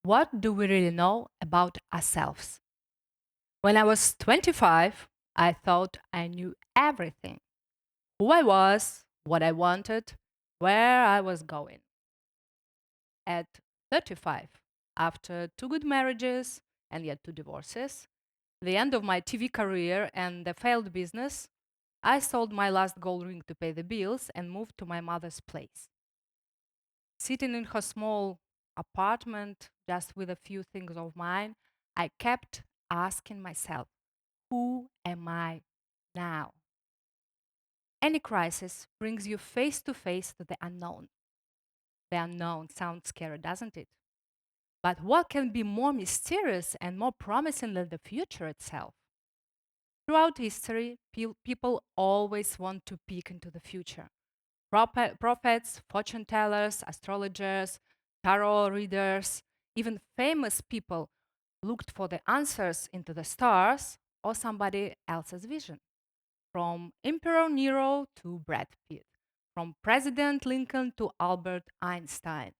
What do we really know about ourselves? When I was 25, I thought I knew everything: who I was, what I wanted, where I was going. At 35, after two good marriages and yet two divorces, the end of my TV career and the failed business, I sold my last gold ring to pay the bills and moved to my mother's place. Sitting in her small apartment, just with a few things of mine, I kept asking myself, who am I now? Any crisis brings you face to face to the unknown. The unknown sounds scary, doesn't it? But what can be more mysterious and more promising than the future itself? Throughout history, people always want to peek into the future. Prophets, fortune tellers, astrologers, tarot readers, even famous people looked for the answers into the stars or somebody else's vision. From Emperor Nero to Brad Pitt, from President Lincoln to Albert Einstein.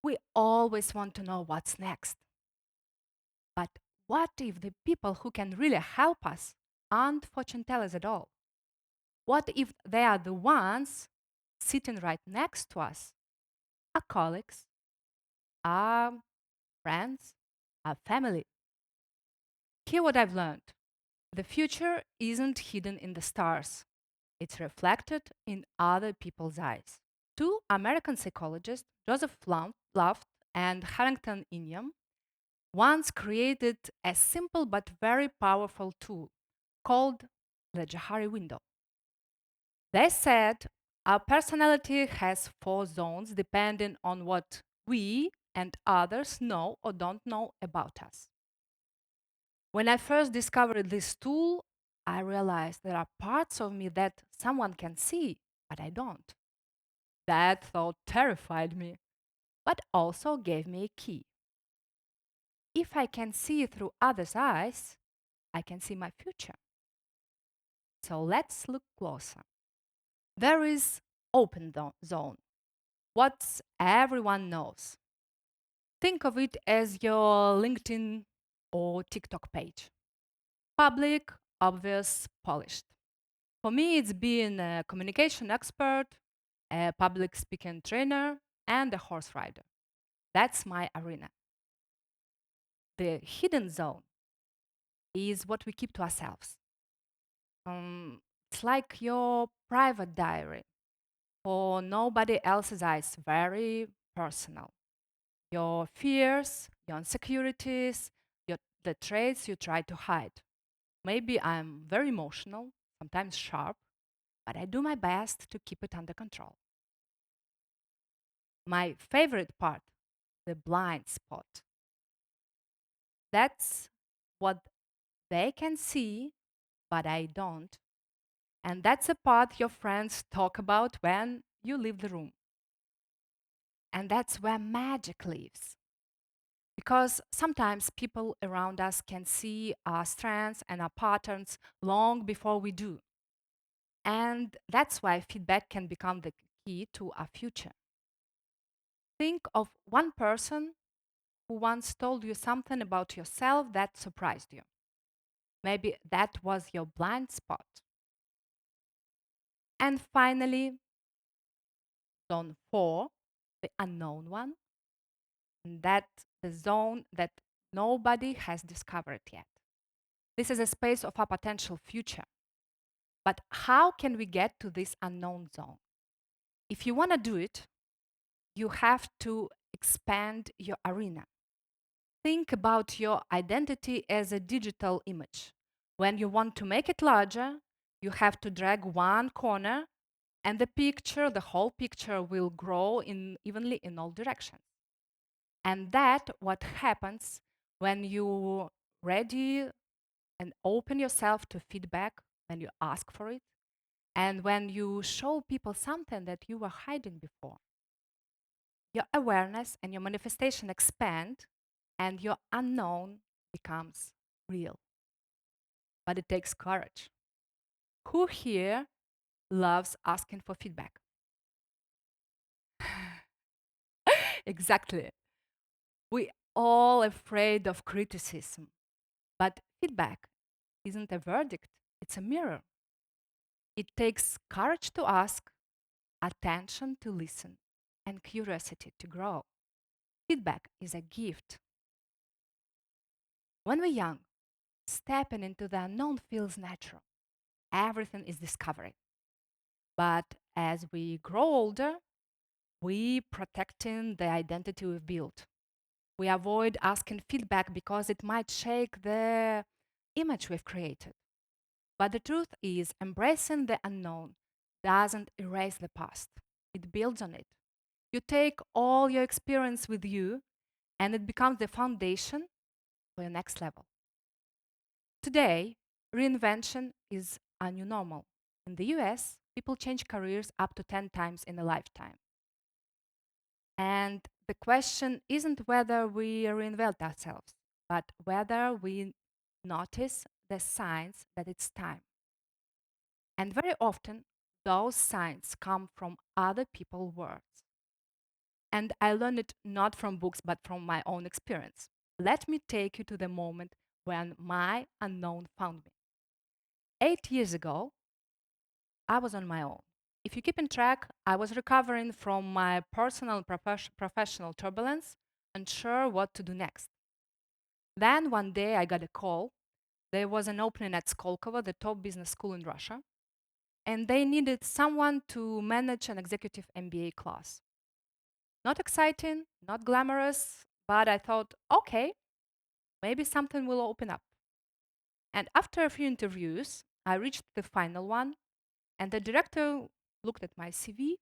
We always want to know what's next. But what if the people who can really help us aren't fortune tellers at all? What if they are the ones sitting right next to us, our colleagues, our friends, our family? Hear what I've learned. The future isn't hidden in the stars. It's reflected in other people's eyes. Two American psychologists, Joseph Luft and Harrington Ingham, once created a simple but very powerful tool called the Johari window. They said our personality has four zones depending on what we and others know or don't know about us. When I first discovered this tool, I realized there are parts of me that someone can see, but I don't. That thought terrified me, but also gave me a key. If I can see through others' eyes, I can see my future. So let's look closer. There is open zone, what everyone knows. Think of it as your LinkedIn or TikTok page. Public, obvious, polished. For me, it's being a communication expert, a public speaking trainer, and a horse rider. That's my arena. The hidden zone is what we keep to ourselves. It's like your private diary for nobody else's eyes, very personal. Your fears, your insecurities, the traits you try to hide. Maybe I'm very emotional, sometimes sharp, but I do my best to keep it under control. My favorite part, the blind spot. That's what they can see, but I don't. And that's the part your friends talk about when you leave the room. And that's where magic lives. Because sometimes people around us can see our strengths and our patterns long before we do. And that's why feedback can become the key to our future. Think of one person who once told you something about yourself that surprised you. Maybe that was your blind spot. And finally, zone 4, the unknown one, and that's the zone that nobody has discovered yet. This is a space of our potential future. But how can we get to this unknown zone? If you want to do it, you have to expand your arena. Think about your identity as a digital image. When you want to make it larger, you have to drag one corner and the whole picture will grow evenly in all directions. And that what happens when you ready and open yourself to feedback, when you ask for it, and when you show people something that you were hiding before. Your awareness and your manifestation expand and your unknown becomes real. But it takes courage. Who here loves asking for feedback? Exactly. We all afraid of criticism. But feedback isn't a verdict, it's a mirror. It takes courage to ask, attention to listen, and curiosity to grow. Feedback is a gift. When we're young, stepping into the unknown feels natural. Everything is discovery. But as we grow older, we protecting the identity we've built. We avoid asking feedback because it might shake the image we've created. But the truth is, embracing the unknown doesn't erase the past, it builds on it. You take all your experience with you, and it becomes the foundation for your next level. Today, reinvention is a new normal. In the US, people change careers up to 10 times in a lifetime. And the question isn't whether we reinvent ourselves, but whether we notice the signs that it's time. And very often, those signs come from other people's words. And I learned it not from books, but from my own experience. Let me take you to the moment when my unknown found me. 8 years ago, I was on my own. If you keep in track, I was recovering from my personal and professional turbulence, unsure what to do next. Then one day I got a call. There was an opening at SKOLKOVO, the top business school in Russia, and they needed someone to manage an executive MBA class. Not exciting, not glamorous, but I thought, okay, maybe something will open up. And after a few interviews, I reached the final one, and the director looked at my CV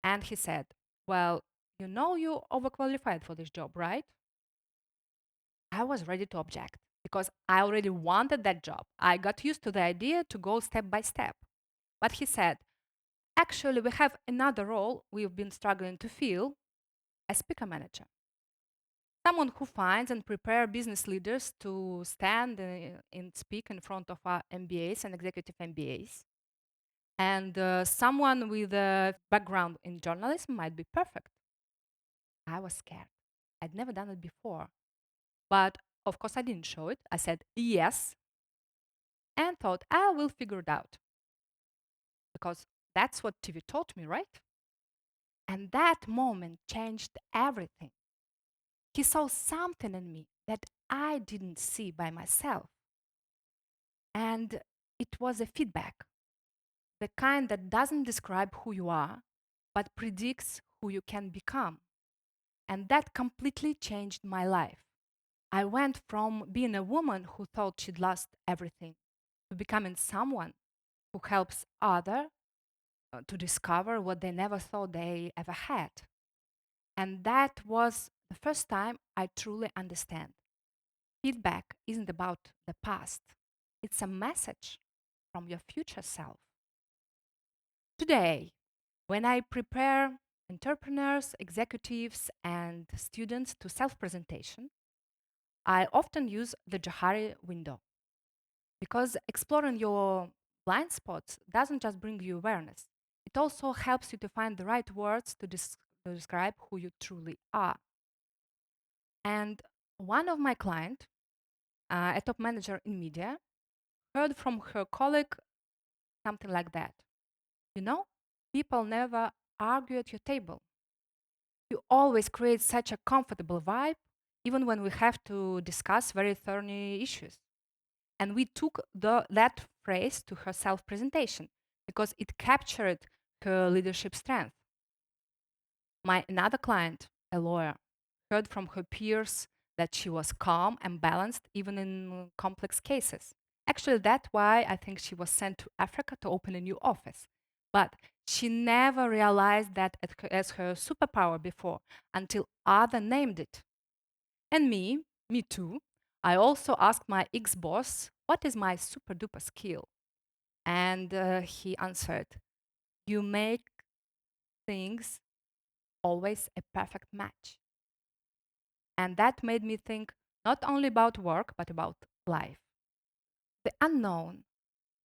and he said, well, you know you're overqualified for this job, right? I was ready to object because I already wanted that job. I got used to the idea to go step by step. But he said, actually, we have another role we've been struggling to fill, a speaker manager. Someone who finds and prepare business leaders to stand and speak in front of our MBAs and executive MBAs. And someone with a background in journalism might be perfect. I was scared. I'd never done it before. But of course, I didn't show it. I said yes and thought, I will figure it out. Because that's what TV taught me, right? And that moment changed everything. He saw something in me that I didn't see by myself. And it was a feedback, the kind that doesn't describe who you are, but predicts who you can become. And that completely changed my life. I went from being a woman who thought she'd lost everything to becoming someone who helps others to discover what they never thought they ever had. And that was the first time I truly understand. Feedback isn't about the past, it's a message from your future self. Today, when I prepare entrepreneurs, executives, and students to self presentation, I often use the Johari window because exploring your blind spots doesn't just bring you awareness, it also helps you to find the right words to describe who you truly are. And one of my clients, a top manager in media, heard from her colleague something like that. You know, people never argue at your table. You always create such a comfortable vibe, even when we have to discuss very thorny issues. And we took that phrase to her self presentation because it captured her leadership strength. My another client, a lawyer, heard from her peers that she was calm and balanced even in complex cases. Actually, that's why I think she was sent to Africa to open a new office. But she never realized that as her superpower before until other named it. And me too, I also asked my ex-boss, what is my super duper skill? And he answered, you make things always a perfect match. And that made me think not only about work, but about life. The unknown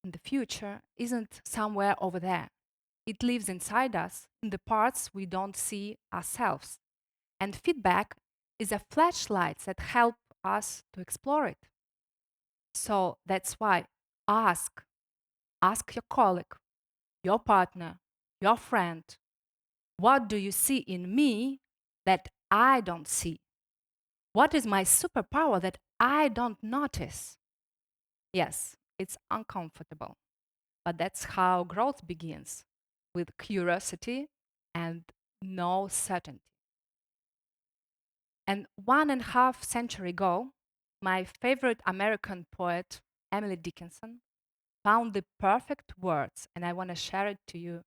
in the future isn't somewhere over there. It lives inside us in the parts we don't see ourselves. And feedback is a flashlight that help us to explore it. So that's why ask. Ask your colleague, your partner, your friend, what do you see in me that I don't see? What is my superpower that I don't notice? Yes, it's uncomfortable, but that's how growth begins, with curiosity and no certainty. And 1.5 centuries ago, my favorite American poet, Emily Dickinson, found the perfect words, and I want to share it to you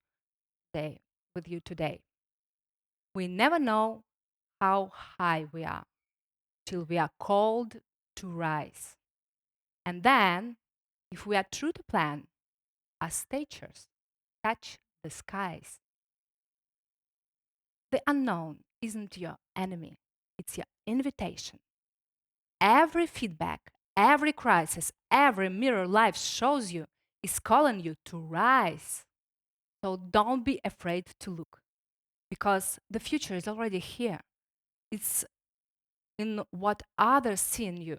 today, with you today. We never know how high we are till we are called to rise. And then, if we are true to plan, as stagers, touch the skies. The unknown isn't your enemy, it's your invitation. Every feedback, every crisis, every mirror life shows you is calling you to rise. So don't be afraid to look, because the future is already here. It's in what others see in you.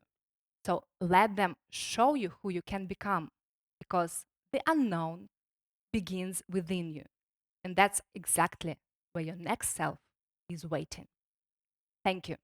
So let them show you who you can become, because the unknown begins within you. And that's exactly where your next self is waiting. Thank you.